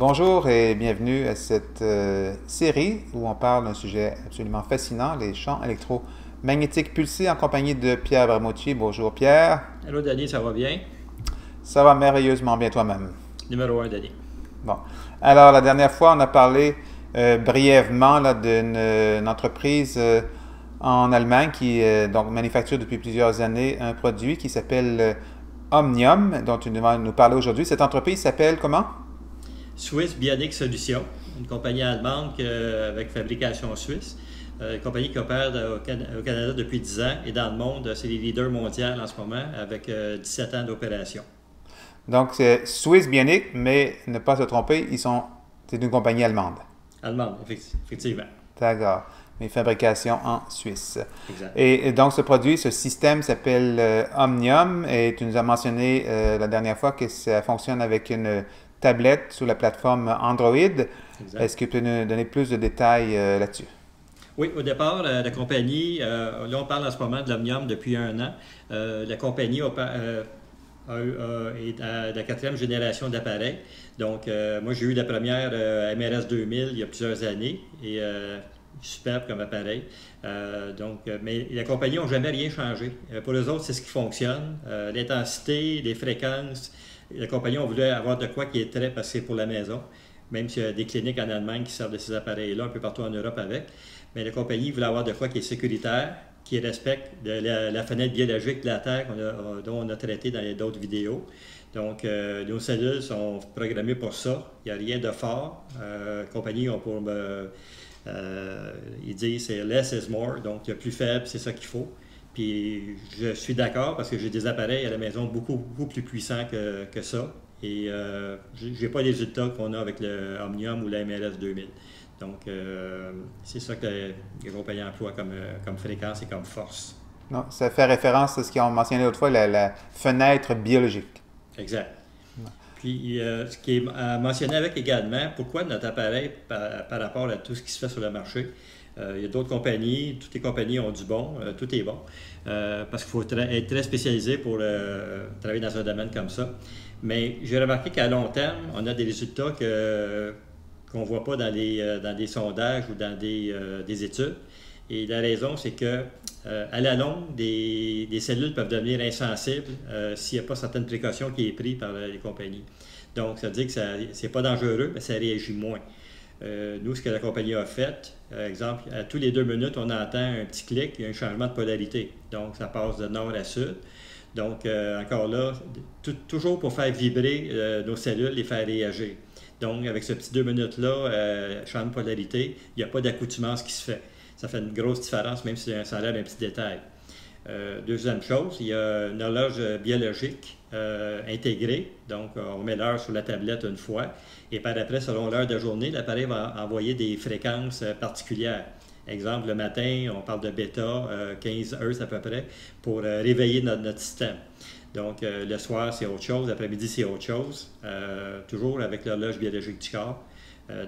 Bonjour et bienvenue à cette série où on parle d'un sujet absolument fascinant, les champs électromagnétiques pulsés en compagnie de Pierre Bramoutier. Bonjour Pierre. Allô Danny, ça va bien? Ça va merveilleusement bien toi-même. Numéro 1, Danny. Bon. Alors la dernière fois, on a parlé brièvement d'une entreprise en Allemagne qui donc manufacture depuis plusieurs années un produit qui s'appelle Omnium, dont tu vas nous parler aujourd'hui. Cette entreprise s'appelle comment? Swiss Bionic Solutions, une compagnie allemande avec fabrication suisse. Une compagnie qui opère au Canada depuis 10 ans et dans le monde, c'est les leaders mondiaux en ce moment avec 17 ans d'opération. Donc c'est Swiss Bionic, mais ne pas se tromper, c'est une compagnie allemande. Allemande, effectivement. D'accord. Mais fabrication en Suisse. Exact. Et donc ce produit, ce système s'appelle Omnium et tu nous as mentionné la dernière fois que ça fonctionne avec une tablette sous la plateforme Android. Exact. Est-ce que tu peux nous donner plus de détails là-dessus? Oui, au départ, la compagnie, là on parle en ce moment de l'Omnium depuis un an. La compagnie est à la quatrième génération d'appareils. Donc, moi, j'ai eu la première MRS 2000 il y a plusieurs années et superbe comme appareil. Mais la compagnie n'a jamais rien changé. Pour eux autres, c'est ce qui fonctionne. L'intensité, les fréquences. La compagnie a voulu avoir de quoi qui est très passé pour la maison, même s'il y a des cliniques en Allemagne qui servent de ces appareils-là, un peu partout en Europe avec. Mais la compagnie voulait avoir de quoi qui est sécuritaire, qui respecte la fenêtre biologique de la Terre dont on a traité dans d'autres vidéos. Donc, nos cellules sont programmées pour ça. Il n'y a rien de fort. La compagnie ont pour ils disent c'est less is more, donc le plus faible, c'est ça qu'il faut. Puis je suis d'accord parce que j'ai des appareils à la maison beaucoup plus puissants que ça. Et je n'ai pas les résultats qu'on a avec le Omnium ou la MLS 2000. Donc, c'est ça que les compagnies emploient comme fréquence et comme force. Non, ça fait référence à ce qu'ils ont mentionné l'autre fois, la fenêtre biologique. Exact. Puis, ce qui est mentionné avec également, pourquoi notre appareil par rapport à tout ce qui se fait sur le marché. Il y a d'autres compagnies, toutes les compagnies ont du bon, tout est bon, parce qu'il faut être très spécialisé pour travailler dans un domaine comme ça. Mais j'ai remarqué qu'à long terme, on a des résultats qu'on ne voit pas dans des sondages ou dans des études. Et la raison, c'est que à la longue, des cellules peuvent devenir insensibles s'il n'y a pas certaines précautions qui sont prises par les compagnies. Donc, ça veut dire que ce n'est pas dangereux, mais ça réagit moins. Nous, ce que la compagnie a fait, par exemple, à tous les 2 minutes, on entend un petit clic, il y a un changement de polarité. Donc, ça passe de nord à sud. Donc, encore là, toujours pour faire vibrer nos cellules, les faire réagir. Donc, avec ce petit 2 minutes-là, changement de polarité, il n'y a pas d'accoutumance qui se fait. Ça fait une grosse différence, même si ça a l'air d'un petit détail. Deuxième chose, il y a une horloge biologique intégrée. Donc, on met l'heure sur la tablette une fois. Et par après, selon l'heure de journée, l'appareil va envoyer des fréquences particulières. Exemple, le matin, on parle de bêta, 15 Hz à peu près, pour réveiller notre système. Donc, le soir, c'est autre chose. L'après-midi, c'est autre chose. Toujours avec l'horloge biologique du corps.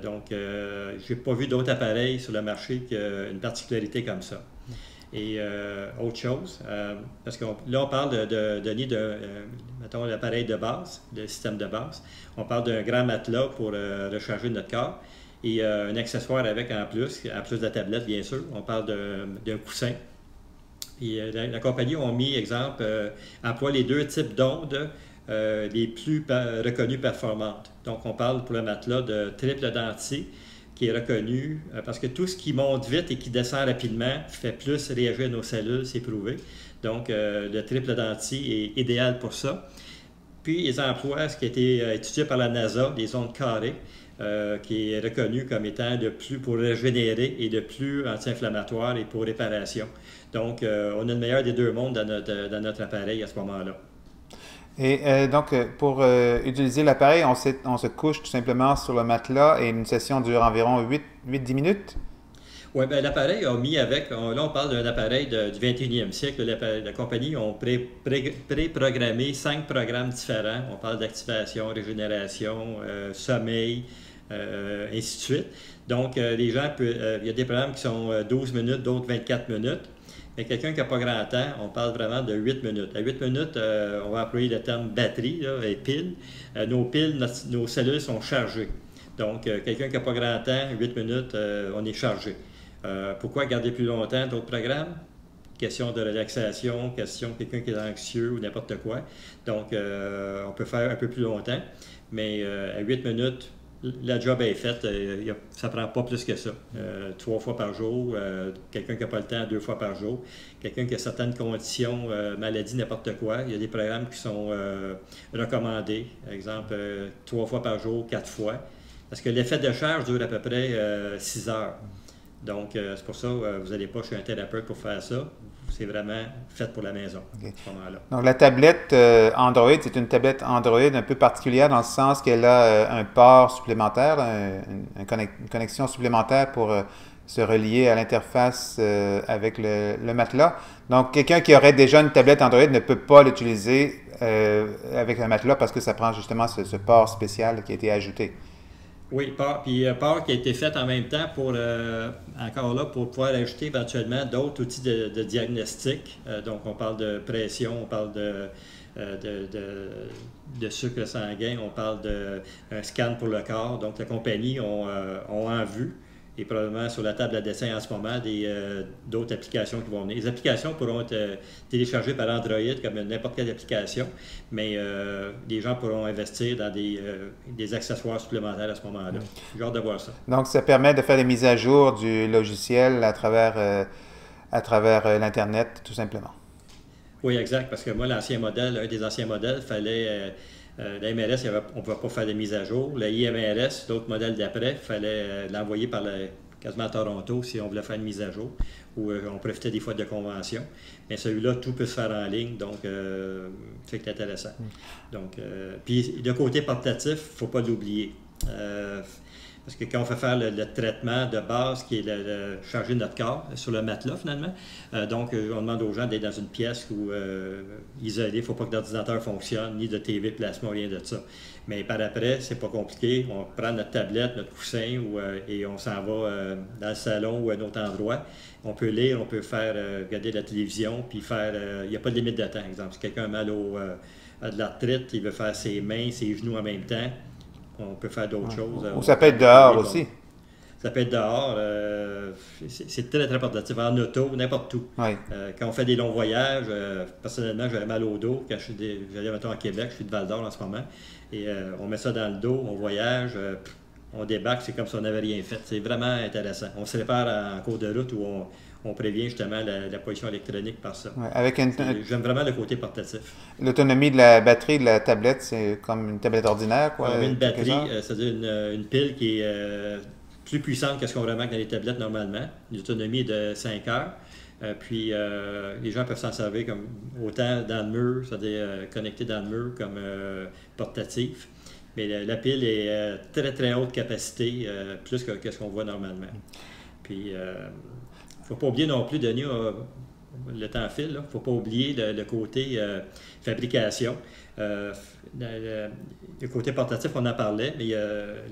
Donc, je n'ai pas vu d'autres appareils sur le marché qui ont une particularité comme ça. Et autre chose, parce que là, on parle mettons, l'appareil de base, le système de base. On parle d'un grand matelas pour recharger notre corps et un accessoire avec en plus de la tablette, bien sûr. On parle d'un coussin. Et la compagnie a mis, exemple, emploie les 2 types d'ondes les plus reconnues performantes. Donc, on parle pour le matelas de triple dentier qui est reconnu parce que tout ce qui monte vite et qui descend rapidement fait plus réagir à nos cellules, c'est prouvé. Donc, le triple dentier est idéal pour ça. Puis, ils emploient ce qui a été étudié par la NASA, des ondes carrées, qui est reconnu comme étant de plus pour régénérer et de plus anti-inflammatoire et pour réparation. Donc, on a le meilleur des 2 mondes dans notre appareil à ce moment-là. Et donc, pour utiliser l'appareil, on se couche tout simplement sur le matelas et une session dure environ 8-10 minutes? Oui, bien l'appareil a mis avec, là on parle d'un appareil du 21e siècle, la compagnie a pré-programmé 5 programmes différents. On parle d'activation, régénération, sommeil, ainsi de suite. Donc, les gens, il y a des programmes qui sont 12 minutes, d'autres 24 minutes. Mais quelqu'un qui n'a pas grand temps, on parle vraiment de 8 minutes. À 8 minutes, on va employer le terme batterie là, et pile. Nos piles, nos cellules sont chargées. Donc, quelqu'un qui n'a pas grand temps, 8 minutes, on est chargé. Pourquoi garder plus longtemps d'autres programmes? Question de relaxation, question de quelqu'un qui est anxieux ou n'importe quoi. Donc, on peut faire un peu plus longtemps, mais à 8 minutes, la job est faite. Ça ne prend pas plus que ça. 3 fois par jour, quelqu'un qui n'a pas le temps, 2 fois par jour. Quelqu'un qui a certaines conditions, maladie, n'importe quoi. Il y a des programmes qui sont recommandés. Par exemple, 3 fois par jour, 4 fois. Parce que l'effet de charge dure à peu près 6 heures. Donc, c'est pour ça que vous n'allez pas chez un thérapeute pour faire ça. C'est vraiment fait pour la maison, à ce moment-là. Donc, la tablette Android, c'est une tablette Android un peu particulière dans le sens qu'elle a un port supplémentaire, une connexion supplémentaire pour se relier à l'interface avec le matelas. Donc, quelqu'un qui aurait déjà une tablette Android ne peut pas l'utiliser avec un matelas parce que ça prend justement ce port spécial qui a été ajouté. Oui, port qui a été fait en même temps pour, encore là, pour pouvoir ajouter éventuellement d'autres outils de diagnostic. Donc, on parle de pression, on parle de sucre sanguin, on parle d'un scan pour le corps. Donc, la compagnie ont en vue, et probablement sur la table à dessin en ce moment, d'autres applications qui vont venir. Les applications pourront être téléchargées par Android comme n'importe quelle application, mais les gens pourront investir dans des accessoires supplémentaires à ce moment-là. J'ai hâte de voir ça. Donc, ça permet de faire des mises à jour du logiciel à travers l'Internet, tout simplement. Oui, exact, parce que moi, un des anciens modèles, fallait... la MRS, on ne pouvait pas faire des mises à jour. La IMRS, d'autres modèles d'après, il fallait l'envoyer quasiment à Toronto si on voulait faire une mise à jour, ou on profitait des fois de convention. Mais celui-là, tout peut se faire en ligne, donc c'est intéressant. Donc, puis, le côté portatif, il ne faut pas l'oublier. Parce que quand on fait faire le traitement de base, qui est charger notre corps sur le matelas finalement, donc on demande aux gens d'être dans une pièce isolée, il ne faut pas que l'ordinateur fonctionne, ni de TV, plasma, rien de ça. Mais par après, c'est pas compliqué, on prend notre tablette, notre coussin, et on s'en va dans le salon ou à un autre endroit. On peut lire, on peut faire regarder la télévision, puis faire, il n'y a pas de limite de temps, exemple. Si quelqu'un a mal à de l'arthrite, il veut faire ses mains, ses genoux en même temps, on peut faire d'autres choses. Ou ça peut être dehors aussi. Ça peut être dehors. C'est très, très portatif. En auto, n'importe où. Oui. Quand on fait des longs voyages, personnellement, j'avais mal au dos. Quand j'allais, mettons, à Québec, je suis de Val-d'Or en ce moment. Et on met ça dans le dos, on voyage, on débarque, c'est comme si on n'avait rien fait. C'est vraiment intéressant. On se répare en cours de route où on prévient justement la pollution électronique par ça. Ouais, j'aime vraiment le côté portatif. L'autonomie de la batterie de la tablette, c'est comme une tablette ordinaire, quoi? Une batterie, c'est-à-dire une pile qui est plus puissante que ce qu'on remarque dans les tablettes normalement. L'autonomie est de 5 heures. Puis les gens peuvent s'en servir comme autant dans le mur, c'est-à-dire connecté dans le mur comme portatif. Mais la pile est très très haute capacité, plus que ce qu'on voit normalement. Puis il ne faut pas oublier non plus, Denis, le temps file, il ne faut pas oublier le côté fabrication. Le côté portatif, on en parlait, mais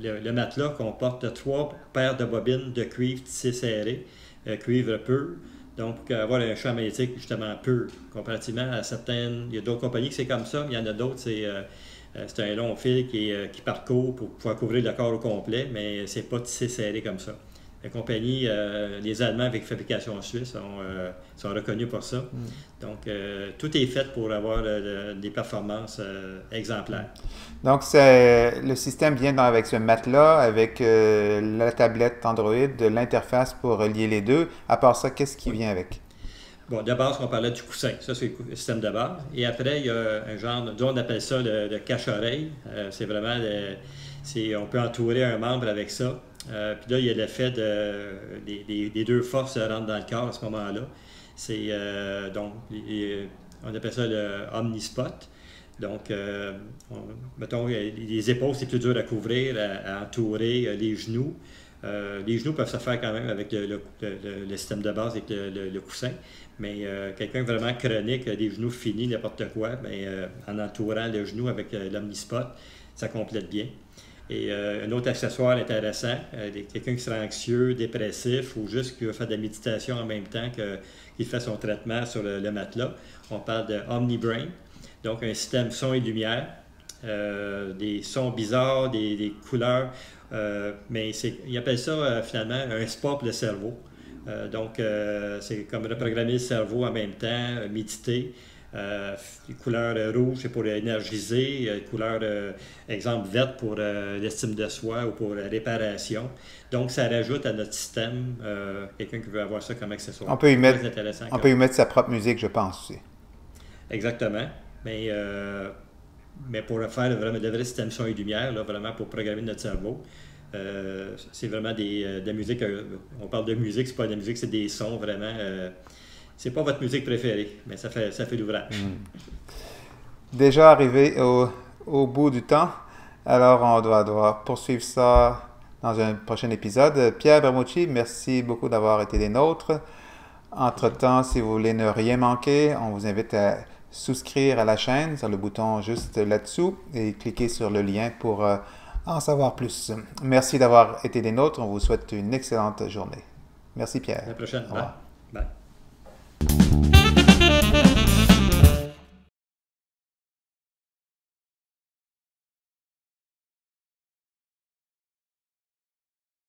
le matelas comporte 3 paires de bobines de cuivre tissé serré, cuivre pur. Donc, pour avoir un champ magnétique justement pur, comparativement à certaines... Il y a d'autres compagnies que c'est comme ça, mais il y en a d'autres, c'est un long fil qui parcourt pour pouvoir couvrir le corps au complet, mais c'est pas tissé serré comme ça. La compagnie, les Allemands avec fabrication en Suisse sont reconnus pour ça. Donc, tout est fait pour avoir des performances exemplaires. Donc, le système vient avec ce matelas, avec la tablette Android, l'interface pour relier les deux. À part ça, qu'est-ce qui vient avec? Bon, de base, on parlait du coussin. Ça, c'est le système de base. Et après, il y a un genre, on appelle ça le cache-oreille. C'est vraiment, on peut entourer un membre avec ça. Puis là, il y a l'effet des deux forces rentrent dans le corps à ce moment-là. C'est donc, on appelle ça le Omnispot. Donc, mettons, les épaules, c'est plus dur à couvrir, à entourer, les genoux. Les genoux peuvent se faire quand même avec le système de base, avec le coussin. Mais quelqu'un vraiment chronique, des genoux finis, n'importe quoi, mais en entourant le genou avec l'Omnispot, ça complète bien. Et un autre accessoire intéressant, quelqu'un qui serait anxieux, dépressif ou juste qui veut faire de la méditation en même temps qu'il fait son traitement sur le matelas, on parle de OmniBrain, donc un système son et lumière des sons bizarres, des couleurs. Mais ils appellent ça finalement un spa pour le cerveau. Donc, c'est comme reprogrammer le cerveau en même temps, méditer. Les couleurs rouges, c'est pour énergiser. Les couleurs, exemple, verte pour l'estime de soi ou pour la réparation. Donc, ça rajoute à notre système quelqu'un qui veut avoir ça comme accessoire. On peut y Très mettre, intéressant. on peut y mettre sa propre musique, je pense aussi. Exactement. Mais pour faire vraiment de vrais systèmes son et lumière, là, vraiment pour programmer notre cerveau, c'est vraiment de la musique. On parle de musique, c'est pas de la musique, c'est des sons vraiment. C'est pas votre musique préférée, mais ça fait l'ouvrage. Déjà arrivé au bout du temps, alors on doit poursuivre ça dans un prochain épisode. Pierre Bermucci, merci beaucoup d'avoir été des nôtres. Entre-temps, si vous voulez ne rien manquer, on vous invite à souscrire à la chaîne sur le bouton juste là-dessous et cliquer sur le lien pour en savoir plus. Merci d'avoir été des nôtres. On vous souhaite une excellente journée. Merci Pierre. À la prochaine. Au revoir. Bye. Bye.